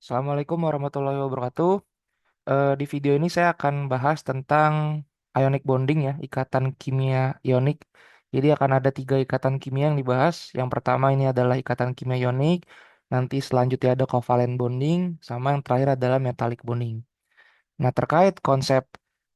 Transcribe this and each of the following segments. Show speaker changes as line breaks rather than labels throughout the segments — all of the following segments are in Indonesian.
Assalamualaikum warahmatullahi wabarakatuh. Di video ini saya akan bahas tentang ionic bonding ya, ikatan kimia ionik. Jadi akan ada tiga ikatan kimia yang dibahas. Yang pertama ini adalah ikatan kimia ionik, nanti selanjutnya ada covalent bonding, sama yang terakhir adalah metallic bonding. Nah, terkait konsep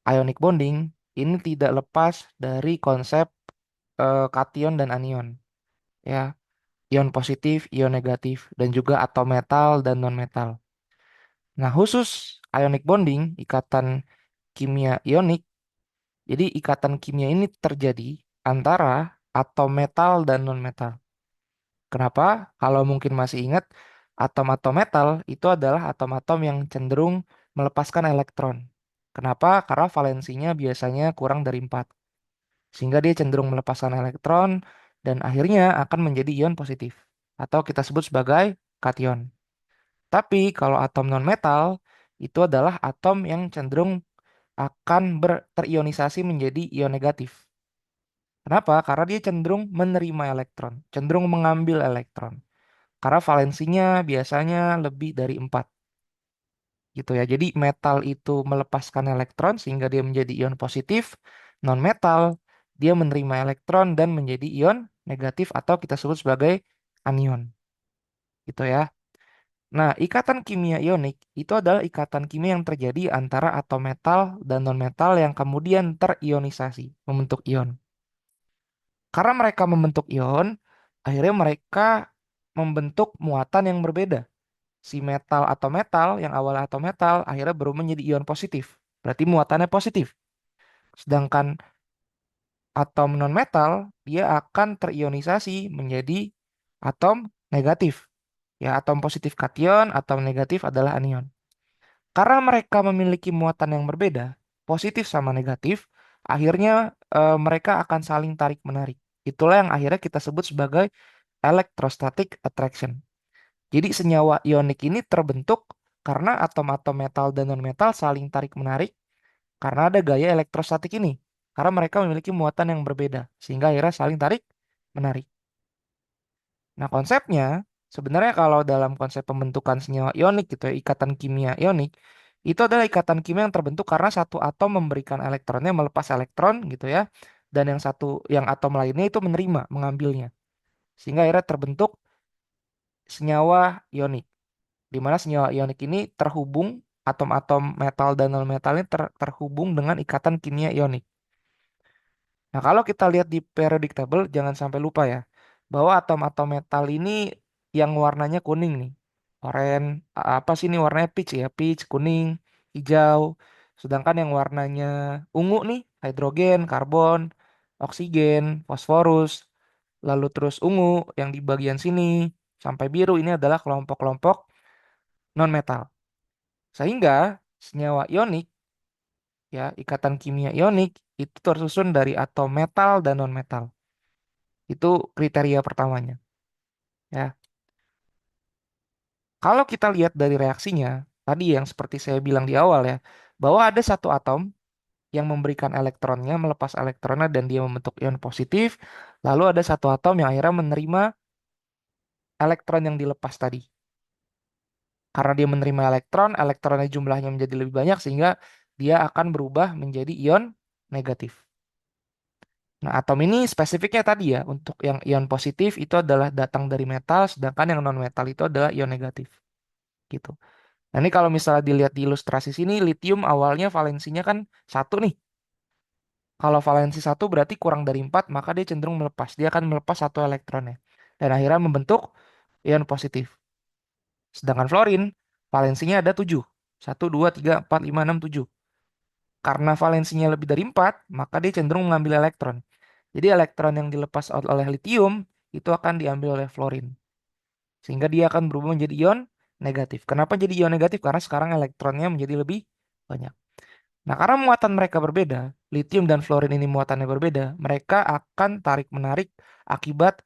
ionic bonding, ini tidak lepas dari konsep kation dan anion. Ya, ion positif, ion negatif, dan juga atom metal dan non metal. Nah, khusus ionic bonding, ikatan kimia ionik, jadi ikatan kimia ini terjadi antara atom metal dan non-metal. Kenapa? Kalau mungkin masih ingat, atom-atom metal itu adalah atom-atom yang cenderung melepaskan elektron. Kenapa? Karena valensinya biasanya kurang dari 4. Sehingga dia cenderung melepaskan elektron dan akhirnya akan menjadi ion positif. Atau kita sebut sebagai kation. Tapi kalau atom non-metal itu adalah atom yang cenderung akan terionisasi menjadi ion negatif. Kenapa? Karena dia cenderung menerima elektron, cenderung mengambil elektron. Karena valensinya biasanya lebih dari 4 gitu ya. Jadi metal itu melepaskan elektron sehingga dia menjadi ion positif, non-metal dia menerima elektron dan menjadi ion negatif atau kita sebut sebagai anion gitu ya. Nah, ikatan kimia ionik itu adalah ikatan kimia yang terjadi antara atom metal dan non-metal yang kemudian terionisasi, membentuk ion. Karena mereka membentuk ion, akhirnya mereka membentuk muatan yang berbeda. Si metal atau metal yang awalnya atom metal akhirnya berubah menjadi ion positif. Berarti muatannya positif. Sedangkan atom non-metal dia akan terionisasi menjadi atom negatif. Ya, atom positif kation, atom negatif adalah anion. Karena mereka memiliki muatan yang berbeda, positif sama negatif, akhirnya mereka akan saling tarik-menarik. Itulah yang akhirnya kita sebut sebagai electrostatic attraction. Jadi senyawa ionik ini terbentuk karena atom-atom metal dan non-metal saling tarik-menarik karena ada gaya elektrostatik ini. Karena mereka memiliki muatan yang berbeda, sehingga akhirnya saling tarik-menarik. Nah, konsepnya sebenarnya kalau dalam konsep pembentukan senyawa ionik gitu ya, ikatan kimia ionik, itu adalah ikatan kimia yang terbentuk karena satu atom memberikan elektronnya melepas elektron gitu ya, dan yang atom lainnya itu menerima, mengambilnya. Sehingga akhirnya terbentuk senyawa ionik, di mana senyawa ionik ini terhubung atom-atom metal dan non-metal ini terhubung dengan ikatan kimia ionik. Nah, kalau kita lihat di periodic table, jangan sampai lupa ya, bahwa atom-atom metal ini yang warnanya kuning nih. Oranye, apa sih ini warnanya peach ya, peach, kuning, hijau. Sedangkan yang warnanya ungu nih, hidrogen, karbon, oksigen, fosforus, lalu terus ungu yang di bagian sini sampai biru ini adalah kelompok-kelompok non-metal. Sehingga senyawa ionik, ya, ikatan kimia ionik itu tersusun dari atom metal dan non-metal. Itu kriteria pertamanya. Ya, kalau kita lihat dari reaksinya, tadi yang seperti saya bilang di awal ya, bahwa ada satu atom yang memberikan elektronnya, melepas elektronnya dan dia membentuk ion positif, lalu ada satu atom yang akhirnya menerima elektron yang dilepas tadi. Karena dia menerima elektron, elektronnya jumlahnya menjadi lebih banyak sehingga dia akan berubah menjadi ion negatif. Nah, atom ini spesifiknya tadi ya, untuk yang ion positif itu adalah datang dari metal, sedangkan yang non-metal itu adalah ion negatif. Gitu. Nah, ini kalau misalnya dilihat di ilustrasi sini, litium awalnya valensinya kan satu nih. Kalau valensi satu berarti kurang dari 4, maka dia cenderung melepas. Dia akan melepas satu elektronnya. Dan akhirnya membentuk ion positif. Sedangkan fluorin, valensinya ada 7. 1, 2, 3, 4, 5, 6, 7. Karena valensinya lebih dari 4, maka dia cenderung mengambil elektron. Jadi elektron yang dilepas oleh litium itu akan diambil oleh fluorin. Sehingga dia akan berubah menjadi ion negatif. Kenapa jadi ion negatif? Karena sekarang elektronnya menjadi lebih banyak. Nah, karena muatan mereka berbeda, litium dan fluorin ini muatannya berbeda, mereka akan tarik-menarik akibat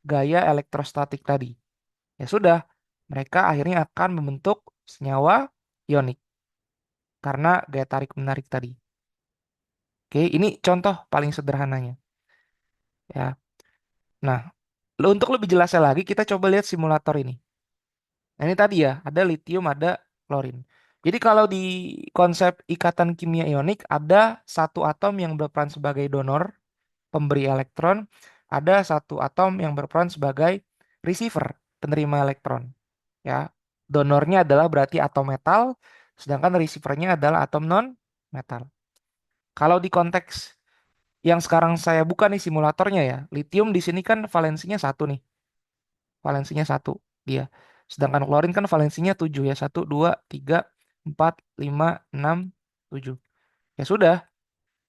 gaya elektrostatik tadi. Ya sudah, mereka akhirnya akan membentuk senyawa ionik karena gaya tarik-menarik tadi. Oke, ini contoh paling sederhananya. Ya. Nah, untuk lebih jelasnya lagi, kita coba lihat simulator ini. Nah, ini tadi ya, ada litium, ada klorin. Jadi kalau di konsep ikatan kimia ionik ada satu atom yang berperan sebagai donor, pemberi elektron, ada satu atom yang berperan sebagai receiver, penerima elektron. Ya, donornya adalah berarti atom metal, sedangkan receivernya adalah atom non metal. Kalau di konteks yang sekarang saya buka nih simulatornya ya, litium di sini kan valensinya satu nih, valensinya satu dia. Sedangkan klorin kan valensinya 7 ya, satu, 2, 3, 4, 5, 6, 7. Ya sudah,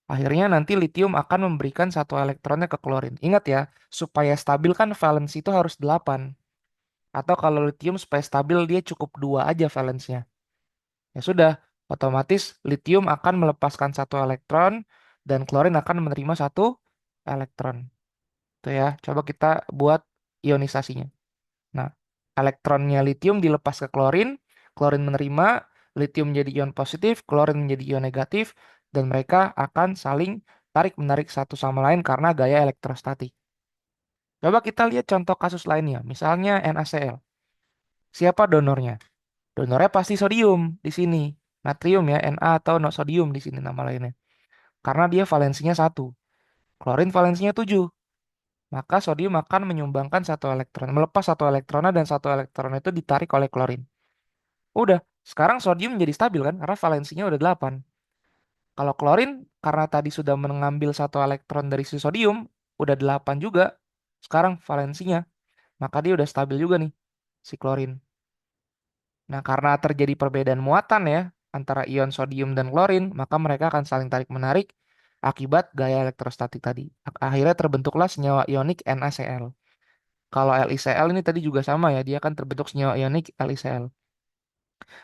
akhirnya nanti litium akan memberikan satu elektronnya ke klorin. Ingat ya, supaya stabil kan valensi itu harus 8. Atau kalau litium supaya stabil dia cukup 2 aja valensinya. Ya sudah, otomatis litium akan melepaskan satu elektron dan klorin akan menerima satu elektron. Itu ya, coba kita buat ionisasinya. Nah, elektronnya litium dilepas ke klorin, klorin menerima, litium menjadi ion positif, klorin menjadi ion negatif, dan mereka akan saling tarik-menarik satu sama lain karena gaya elektrostatik. Coba kita lihat contoh kasus lainnya, misalnya NaCl. Siapa donornya? Donornya pasti sodium di sini. Natrium ya, Na atau no sodium di sini nama lainnya. Karena dia valensinya satu. Klorin valensinya 7. Maka sodium akan menyumbangkan satu elektron, melepas satu elektronnya dan satu elektron itu ditarik oleh klorin. Udah, sekarang sodium menjadi stabil kan karena valensinya udah 8. Kalau klorin karena tadi sudah mengambil satu elektron dari si sodium, udah 8 juga. Sekarang valensinya, maka dia udah stabil juga nih si klorin. Nah, karena terjadi perbedaan muatan ya antara ion sodium dan klorin, maka mereka akan saling tarik-menarik akibat gaya elektrostatik tadi. Akhirnya terbentuklah senyawa ionik NaCl. Kalau LiCl ini tadi juga sama ya, dia akan terbentuk senyawa ionik LiCl.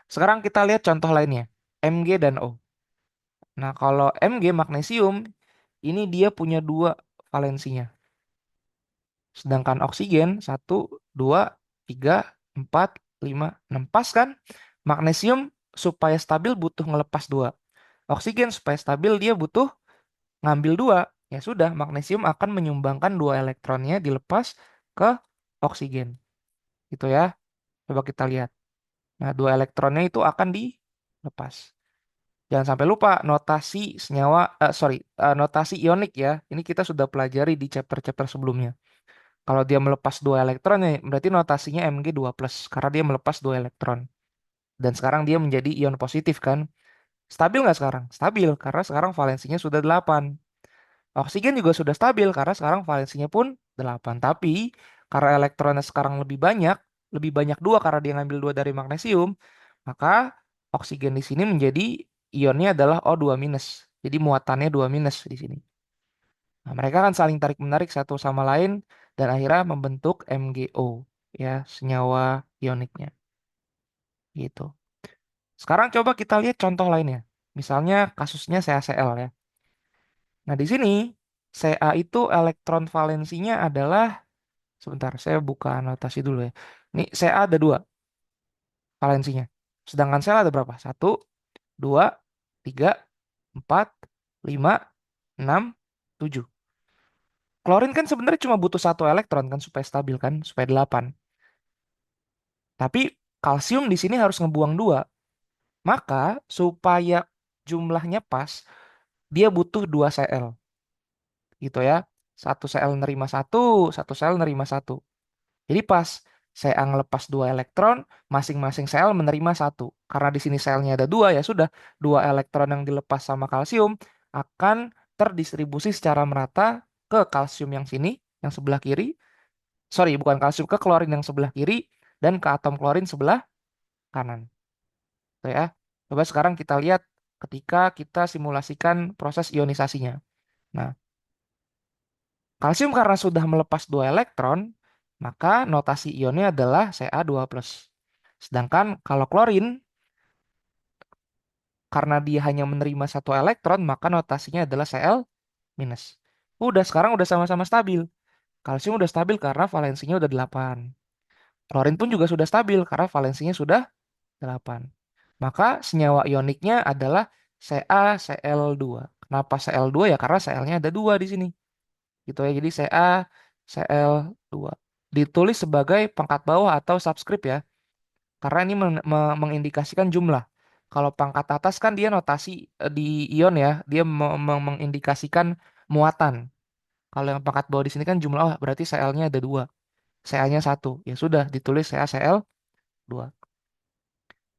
Sekarang kita lihat contoh lainnya, Mg dan O. Nah, kalau Mg magnesium, ini dia punya dua valensinya. Sedangkan oksigen, satu, dua, tiga, empat, lima, enam. Pas kan? Magnesium supaya stabil butuh ngelepas dua. Oksigen supaya stabil dia butuh ngambil dua. Ya sudah, magnesium akan menyumbangkan dua elektronnya dilepas ke oksigen. Gitu ya. Coba kita lihat. Nah, dua elektronnya itu akan dilepas. Jangan sampai lupa notasi senyawa, notasi ionik ya. Ini kita sudah pelajari di chapter-chapter sebelumnya. Kalau dia melepas dua elektron, ya berarti notasinya Mg2+, karena dia melepas dua elektron. Dan sekarang dia menjadi ion positif kan. Stabil nggak sekarang? Stabil, karena sekarang valensinya sudah 8. Oksigen juga sudah stabil, karena sekarang valensinya pun 8. Tapi, karena elektronnya sekarang lebih banyak dua karena dia ngambil dua dari magnesium, maka oksigen di sini menjadi ionnya adalah O2-. Jadi muatannya 2- di sini. Nah, mereka akan saling tarik-menarik satu sama lain dan akhirnya membentuk MgO, ya, senyawa ioniknya. Gitu. Sekarang coba kita lihat contoh lainnya. Misalnya kasusnya CaCl ya. Nah, di sini Ca itu elektron valensinya adalah, sebentar, saya buka anotasi dulu ya. Ini Ca ada dua valensinya. Sedangkan sel ada berapa? Satu, dua, tiga, empat, lima, enam, tujuh. Klorin kan sebenarnya cuma butuh satu elektron kan supaya stabil kan, supaya 8. Tapi kalsium di sini harus ngebuang dua. Maka supaya jumlahnya pas, dia butuh dua Cl. Gitu ya. Satu Cl nerima satu, satu Cl nerima satu. Jadi pas saya ngelepas dua elektron, masing-masing sel menerima satu. Karena di sini selnya ada dua, ya sudah. Dua elektron yang dilepas sama kalsium akan terdistribusi secara merata ke kalsium yang sini, yang sebelah kiri. Sorry, bukan kalsium, ke klorin yang sebelah kiri dan ke atom klorin sebelah kanan. Tuh ya. Coba sekarang kita lihat ketika kita simulasikan proses ionisasinya. Nah, kalsium karena sudah melepas dua elektron, maka notasi ionnya adalah Ca2+. Sedangkan kalau klorin, karena dia hanya menerima satu elektron, maka notasinya adalah Cl-. Udah, sekarang udah sama-sama stabil. Kalsium udah stabil karena valensinya udah 8. Klorin pun juga sudah stabil karena valensinya sudah 8. Maka senyawa ioniknya adalah CaCl2. Kenapa Cl2 ya? Karena Cl-nya ada dua di sini. Gitu ya. Jadi CaCl2. Ditulis sebagai pangkat bawah atau subscript ya. karena ini mengindikasikan jumlah. Kalau pangkat atas kan dia notasi di ion ya, dia mengindikasikan muatan. Kalau yang pangkat bawah di sini kan jumlah, oh berarti Cl-nya ada dua, Ca-nya satu. Ya sudah, ditulis CaCl2.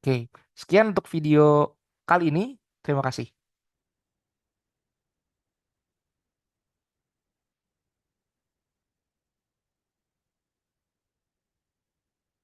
Oke, sekian untuk video kali ini. Terima kasih.